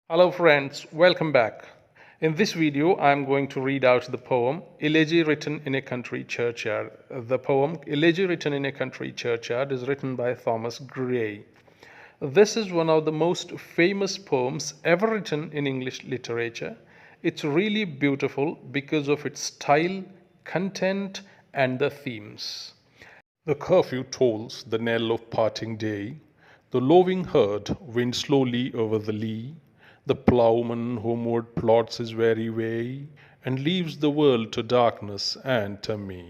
Hello friends, welcome back. In this video, I am going to read out the poem Elegy Written in a Country Churchyard. The poem Elegy Written in a Country Churchyard is written by Thomas Gray. This is one of the most famous poems ever written in English literature. It's really beautiful because of its style, content, and the themes. The curfew tolls the knell of parting day. The lowing herd winds slowly over the lea. The ploughman homeward plods his weary way and leaves the world to darkness and to me.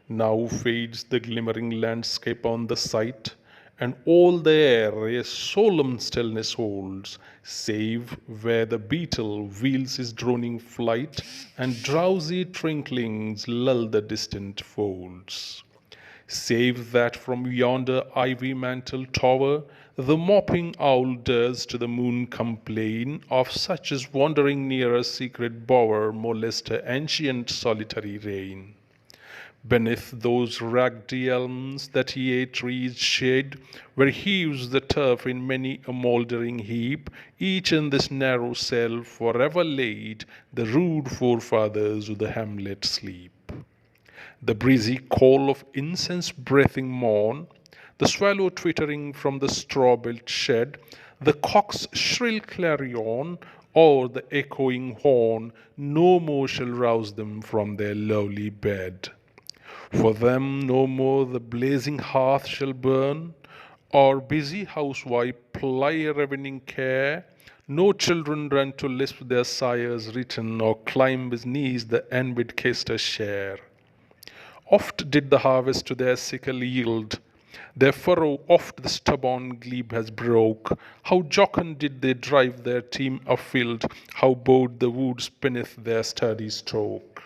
Now fades the glimmering landscape on the sight, and all the air a solemn stillness holds, save where the beetle wheels his droning flight, and drowsy twinklings lull the distant folds. Save that from yonder ivy-mantled tower, the mopping owl dares to the moon complain of such as wandering near a secret bower molest her ancient solitary reign. Beneath those rugged elms that ye trees shade, where heaves the turf in many a mouldering heap, each in this narrow cell forever laid, the rude forefathers of the hamlet sleep. The breezy call of incense-breathing morn, the swallow twittering from the straw-built shed, the cock's shrill clarion, or the echoing horn, no more shall rouse them from their lowly bed. For them no more the blazing hearth shall burn, or busy housewife ply a ravening care, no children run to lisp their sire's written, or climb his knees the envied caster share. Oft did the harvest to their sickle yield, their furrow oft the stubborn glebe has broke. How jocund did they drive their team afield, how bowed the woods beneath their sturdy stroke.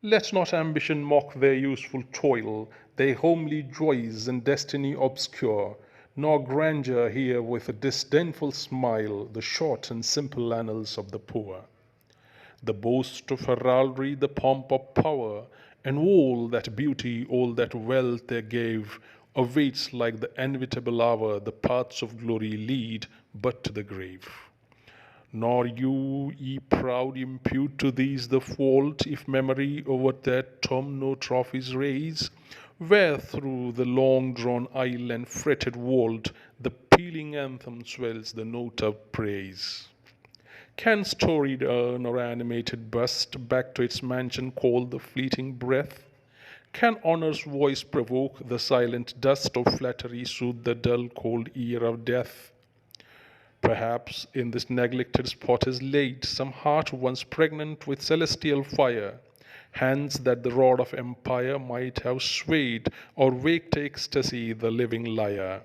Let not ambition mock their useful toil, their homely joys and destiny obscure, nor grandeur hear with a disdainful smile the short and simple annals of the poor. The boast of heraldry, the pomp of power, and all that beauty, all that wealth they gave, awaits like the inevitable hour the paths of glory lead but to the grave. Nor you, ye proud, impute to these the fault, if memory over their tomb no trophies raise, where through the long drawn aisle and fretted vault the pealing anthem swells the note of praise. Can storied urn or animated bust back to its mansion call the fleeting breath? Can honor's voice provoke the silent dust of flattery soothe the dull cold ear of death? Perhaps in this neglected spot is laid some heart once pregnant with celestial fire, hands that the rod of empire might have swayed, or wake to ecstasy the living lyre.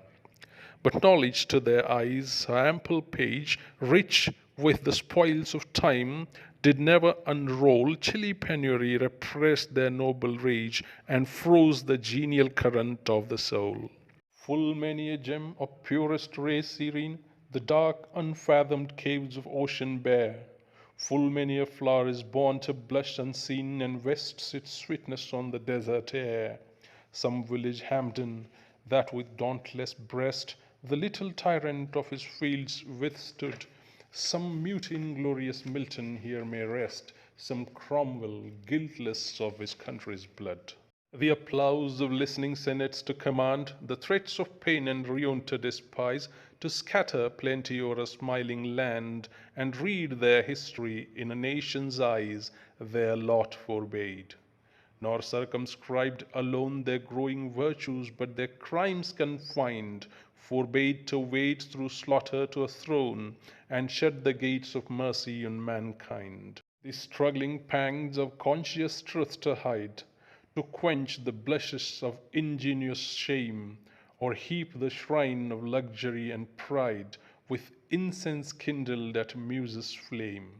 But knowledge to their eyes, her ample page, rich with the spoils of time, did never unroll. Chilly penury repressed their noble rage, and froze the genial current of the soul. Full many a gem of purest ray serene, the dark unfathomed caves of ocean bear. Full many a flower is born to blush unseen, and wastes its sweetness on the desert air. Some village Hampden, that with dauntless breast the little tyrant of his fields withstood, some mute inglorious Milton here may rest, some Cromwell guiltless of his country's blood. The applause of listening senates to command, the threats of pain and ruin to despise, to scatter plenty o'er a smiling land, and read their history in a nation's eyes, their lot forbade. Nor circumscribed alone their growing virtues, but their crimes confined, forbade to wade through slaughter to a throne, and shut the gates of mercy on mankind. The struggling pangs of conscious truth to hide, to quench the blushes of ingenuous shame, or heap the shrine of luxury and pride with incense kindled at muse's flame.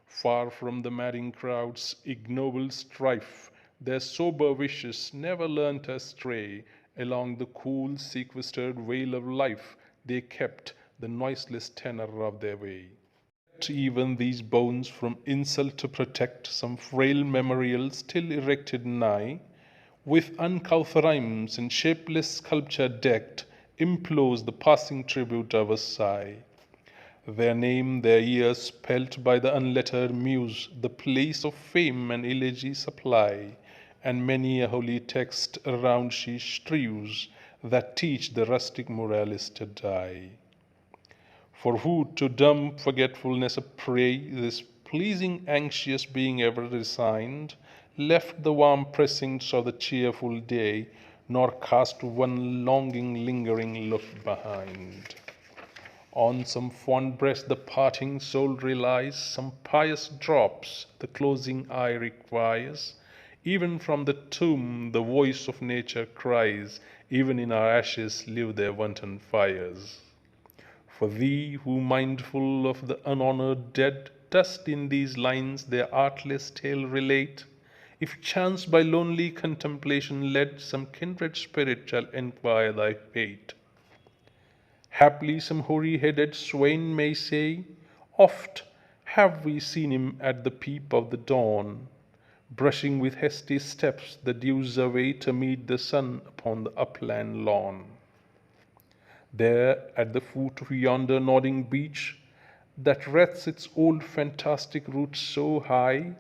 Far from the madding crowd's ignoble strife, their sober wishes never learnt astray. Along the cool, sequestered vale of life, they kept the noiseless tenor of their way. Even these bones from insult to protect, some frail memorial still erected nigh, with uncouth rhymes and shapeless sculpture decked, implores the passing tribute of a sigh. Their name, their year spelt by the unlettered muse, the place of fame and elegy supply, and many a holy text around she strews, that teach the rustic moralist to die. For who to dumb forgetfulness a prey, this pleasing anxious being ever resigned, left the warm precincts of the cheerful day, nor cast one longing lingering look behind. On some fond breast the parting soul relies, some pious drops the closing eye requires. Even from the tomb the voice of nature cries, even in our ashes live their wanton fires. For thee, who mindful of the unhonored dead, dost in these lines their artless tale relate, if chance by lonely contemplation led, some kindred spirit shall enquire thy fate. Haply some hoary-headed swain may say, oft have we seen him at the peep of the dawn, brushing with hasty steps the dews away to meet the sun upon the upland lawn. There, at the foot of yonder nodding beech, that wreathes its old fantastic roots so high,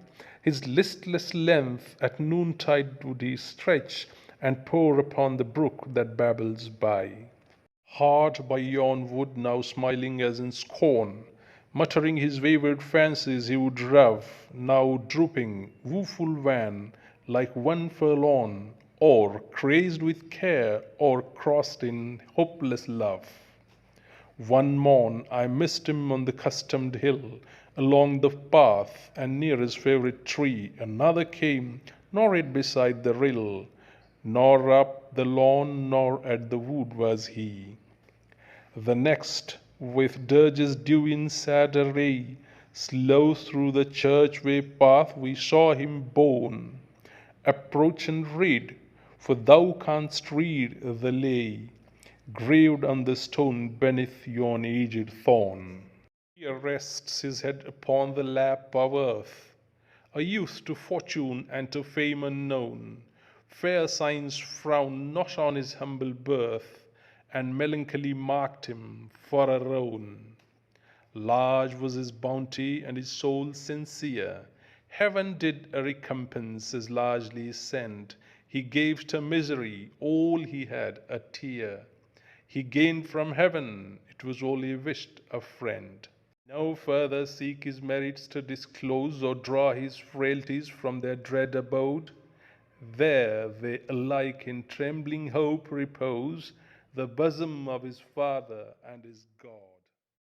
his listless length at noontide would he stretch, and pore upon the brook that babbles by. Hard by yon wood, now smiling as in scorn, muttering his wayward fancies he would rove, now drooping, woeful wan, like one forlorn, or crazed with care, or crossed in hopeless love. One morn I missed him on the customed hill, along the path, and near his favorite tree. Another came, nor yet beside the rill, nor up the lawn, nor at the wood was he. The next, with dirges dew in sad array, slow through the churchway path we saw him borne. Approach and read, for thou canst read the lay, graved on the stone beneath yon aged thorn. He rests his head upon the lap of earth, a youth to fortune and to fame unknown. Fair signs frown not on his humble birth, and melancholy marked him for a roan. Large was his bounty and his soul sincere. Heaven did a recompense as largely send. He gave to misery all he had, a tear. He gained from heaven, it was all he wished, a friend. No further seek his merits to disclose, or draw his frailties from their dread abode. There they alike in trembling hope repose, the bosom of his Father and his God.